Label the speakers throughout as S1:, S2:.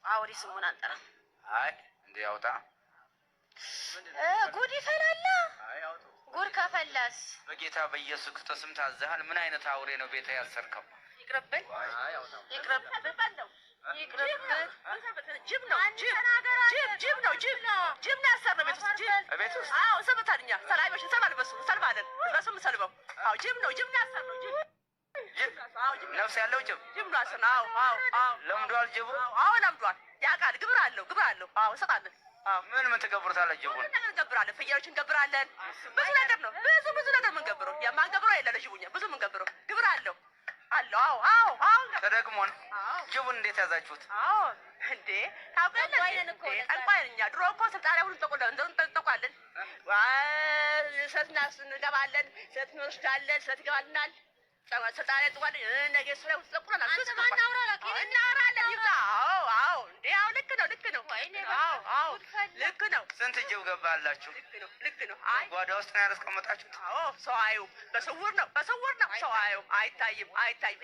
S1: አውሪ ስሙን አንጠራ።
S2: አይ እንዴ ያውጣ
S1: ጉድ ይፈላል። ጉድ ከፈላስ
S2: በጌታ በኢየሱስ ክርስቶስም ታዘሃል። ምን አይነት አውሬ ነው ቤተ ያሰርከው?
S1: ይቅርብን ይቅርብን ይቅርብን። ጅብ ነው ጅብ ነው ያሰር ነው ቤት ውስጥ። አዎ ሰበታኛ ሰላዮች ሰባልበሱ ሰልባለን በሱም ሰልበው። አዎ ጅብ ነው ያሰር ነው ጅብ
S2: ነፍስ ያለው
S1: ጅብ ነው ያሰር ነው። አዎ
S2: ለምዷል ጅቡ።
S1: አዎ ለምዷል። ያውቃል። ግብር አለው። አዎ እንሰጣለን።
S2: ምን ትገብሩታላችሁ? ጅቡን
S1: እንገብራለን። ፍየሎችን እንገብራለን። ብዙ ነገር ነው ብዙ ነገር የምንገብረው። የማንገብረው የለ ለጅቡኛ ብዙ የምንገብረው ግብር አለው። አዎ
S2: ተደግሞን ጅቡን እንዴት ያዛችሁት?
S1: አዎ እንዴ ታውቃለህ እኮ ጠንቋይኛ ድሮ እኮ ስልጣኔ ሁሉ ተቆለን ሰትና እንገባለን ሰት እንወስዳለን ሰት ይገባልናል ስልጣኔ ጥቋል ነገ ስራ ውስጥ ተቆለናል። እናወራለን ይብዛ። አዎ እንዴ አዎ ልክ ነው አዎ ልክ ነው።
S2: ስንት ጅብ ገባላችሁ?
S1: ልክ ነው። አይ
S2: ጓዳ ውስጥ ነው ያስቀመጣችሁት?
S1: አዎ ሰው አዩ በስውር ነው ሰው አዩ አይታይም።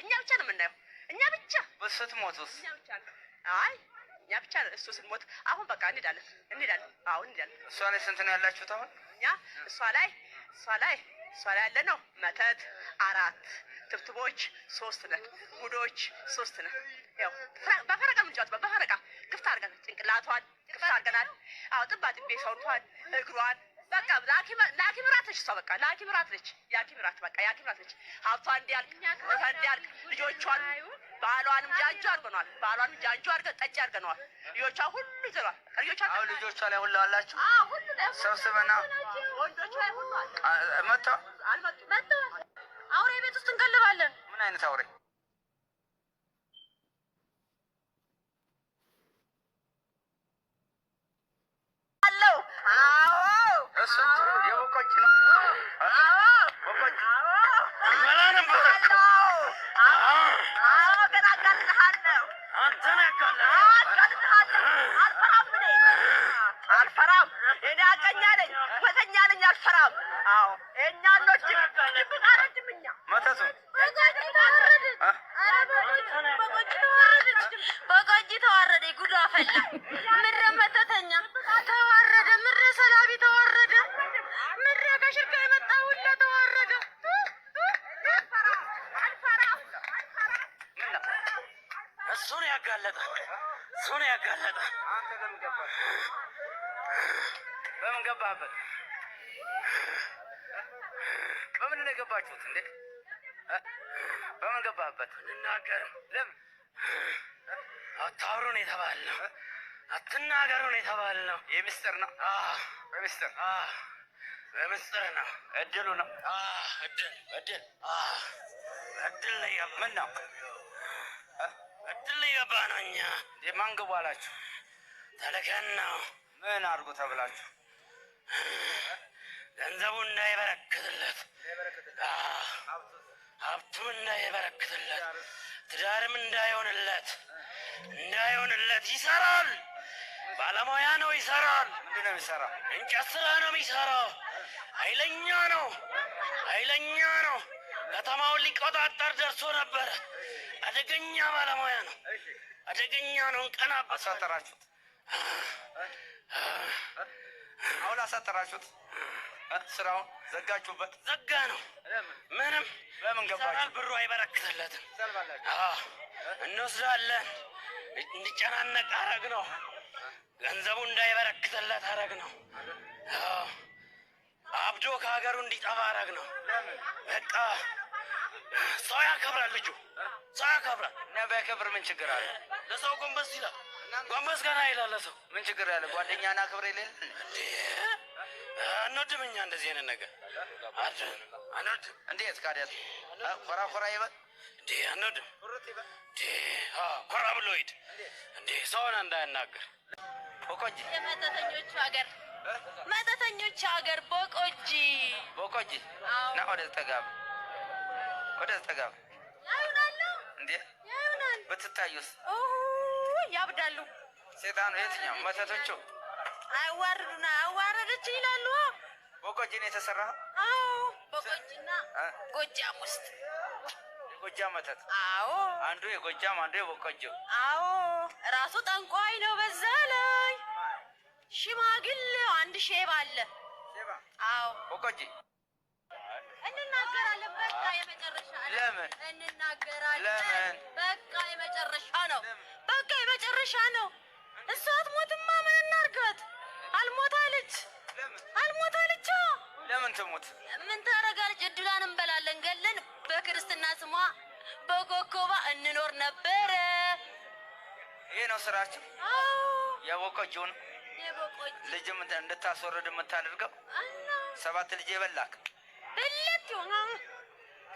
S1: እኛ ብቻ ነው የምናየው። እኛ ብቻ
S2: ስትሞቱስ?
S1: እኛ ብቻ ነው። አይ እኛ ብቻ ነው። እሱ ስንሞት አሁን በቃ እንሄዳለን። አዎ እንሄዳለን።
S2: እሷ ላይ ስንት ነው ያላችሁት አሁን?
S1: እኛ እሷ ላይ ያለ ነው መተት 4 ትብትቦች 3 ነን። ጉዶች 3 ነን። ያው በፈረቃ ምንጫወት በፈረቃ ክፍት አድርገን ጭንቅላቷን ክፍት አድርገናል። አዎ ጥቤ ሰውቷን እግሯን በቃ ላኪም ራት ነች። እሷ በቃ ላኪም ራት ነች። ያኪም ራት ሀብቷ እንዲያልቅ ልጆቿን ባሏንም ጃንጆ አድርገን ጠጭ አድርገነዋል። ልጆቿ ሁሉ ይዘሯል።
S2: ልጆቿ ላይ ሁሉ አላችሁ?
S1: ሁሉ
S2: ሰብስበና
S1: ወንዶቿ ላይ ሁሉ
S2: መጣ
S1: አውሬ ቤት ውስጥ እንቀልባለን።
S2: ምን አይነት አውሬ? እሱ የቦቆጭ ነው። ቦቆጭ መላ ነበር እኮ።
S1: ገና አጋልጥሃለሁ።
S2: አንተን ያጋለጥህ
S1: አልፈራም። እኔ አቀኛ ነኝ፣ መተኛ ነኝ። አልፈራም። አዎ እኛ አንወድም፣ ድብቅ አንወድም። እኛ
S2: መተቱ
S1: በቆጂ ተዋረደ። ጉዷ ፈላ። ምድረ መተተኛ ተዋረደ። ምድረ ሰላቢ ተዋረደ። ምድረ ከሽርካ የመጣ ሁላ ተዋረደ።
S2: እሱን ያጋለጠ አንተ ለምን ገባህ? በምን ገባህበት? በምን ነው የገባችሁት እንዴ? በምን ገባህበት? እንናገር። ለምን አታውሩን የተባልነው? አትናገሩን የተባልነው የሚስጥር ነው። በምስጢር ነው። እድሉ ነው። እድል ላይ ምን ነው? እድል ላይ ገባ ነው። እኛ የማን ግቡ አላችሁ? ተልከን ነው። ምን አድርጉ ተብላችሁ? ገንዘቡ እንዳይበረክትለት፣ ሀብቱም እንዳይበረክትለት፣ ትዳርም እንዳይሆንለት ይሰራል። ባለሙያ ነው፣ ይሰራል። ምንድን ነው የሚሰራው? እንጨት ስራ ነው የሚሰራው። ኃይለኛ ነው። ከተማውን ሊቆጣጠር ደርሶ ነበረ። አደገኛ ባለሙያ ነው። እንቀና አሳጠራችሁት። አሁን አሳጠራችሁት። ስራውን ዘጋችሁበት። ዘጋ ነው። ምንም በምን ገባችሁ? ብሩ አይበረክትለትም። እንወስዳለን። እንዲጨናነቅ አረግ ነው። ገንዘቡ እንዳይበረክትለት አረግ ነው። አብዶ ከሀገሩ እንዲጠፋ አረግ ነው። በቃ ሰው ያከብራል። ልጁ ሰው ያከብራል። እና በክብር ምን ችግር አለ? ለሰው ጎንበስ ይላል። ጎንበስ ገና ይላል። ለሰው ምን ችግር አለ? ጓደኛና ክብር የሌለ እንዴ? አንወድም እኛ እንደዚህ አይነት ነገር አንወድም። እንዴት ካዲያት ኮራ ይበል እንዴ? አንወድም። ኮራ ብሎ ሂድ እንዴ? ሰውን እንዳያናገር። ቦቆጂ
S1: መተተኞቹ ሀገር ቦቆጂ
S2: ና ወደ ተጋብ
S1: ያዩናሉ
S2: እንዴ? ብትታዩስ
S1: ያብዳሉ።
S2: ሴጣኑ የትኛው? መተቶቹ
S1: አይዋርዱና አዋረደች ይላሉ።
S2: ቦቆጂ ነው የተሰራው?
S1: አዎ ቦቆጂና ጎጃም ውስጥ
S2: የጎጃም መተት።
S1: አዎ አንዱ
S2: የጎጃም አንዱ የቦቆጂ።
S1: አዎ ራሱ ጠንቋይ ነው። በዛ ላይ ሽማግሌው አንድ ሼባ አለ። አዎ
S2: ወቆጂ
S1: እንናገራለን። በቃ የመጨረሻ ነው።
S2: ለምን
S1: እንናገራለን?
S2: ለምን?
S1: በቃ የመጨረሻ ነው። በቃ የመጨረሻ ነው። እሷ አትሞትማ። ምን እናርጋት? አልሞታለች። አልሞታለች።
S2: ለምን ትሞት?
S1: ምን ታረጋለች? እድሏን እንበላለን። ገለን በክርስትና ስሟ በኮኮባ እንኖር ነበረ።
S2: ይሄ ነው ስራችሁ?
S1: አዎ
S2: የወቆጂውን
S1: የበቆጂ
S2: ልጅም እንድታስወርድ የምታደርገው 7 ልጅ የበላክ
S1: በለት ይሆናል።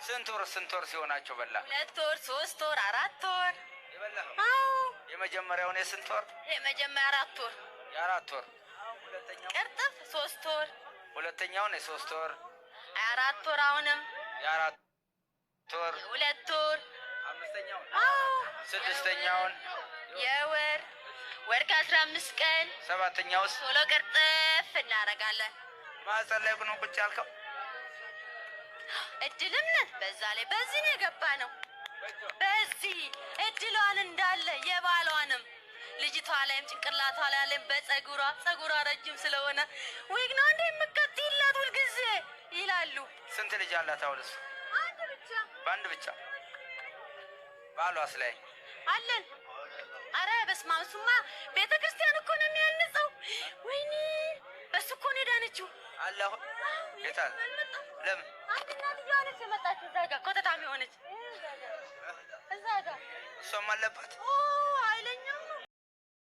S2: ስንት ወር ሲሆናቸው በላ?
S1: 2 ወር 3 ወር 4 ወር
S2: የበላህ?
S1: አዎ
S2: የመጀመሪያውን የስንት ወር?
S1: የመጀመሪያ 4 ወር።
S2: የ4 ወር። ሁለተኛው
S1: ቅርጥፍ 3 ወር።
S2: ሁለተኛውን የ3 ወር።
S1: 4 ወር። አሁንም
S2: የ4 ወር።
S1: 2 ወር።
S2: አምስተኛውን?
S1: አዎ
S2: ስድስተኛውን?
S1: የወር ወር ከ15 ቀን።
S2: ሰባተኛውስ?
S1: ቶሎ ቅርጥፍ እናደርጋለን።
S2: ማህፀን ላይ ነው ቁጭ ያልከው?
S1: እድልም ነን። በዛ ላይ በዚህ ነው የገባ ነው። በዚህ እድሏን እንዳለ የባሏንም ልጅቷ ላይም ጭንቅላቷ ላይ ያለን ጸጉሯ ረጅም ስለሆነ ዊግ ነው እንደ የምትቀጥይላት ሁልጊዜ ይላሉ።
S2: ስንት ልጅ አላት አሁንስ?
S1: አንድ ብቻ።
S2: በአንድ ብቻ? ባሏስ ላይ
S1: አለን? አረ በስመ አብ! እሱማ ቤተ ክርስቲያን እኮ ነው የሚያንጸው። ወይኔ እሱ እኮ ነው የዳነችው።
S2: አላሁ ጌታል። ለምን?
S1: አንድ እናትዬ ሆነች የመጣችው እዛ ጋር ኮተታም የሆነች እዛ ጋር
S2: እሷም አለባት።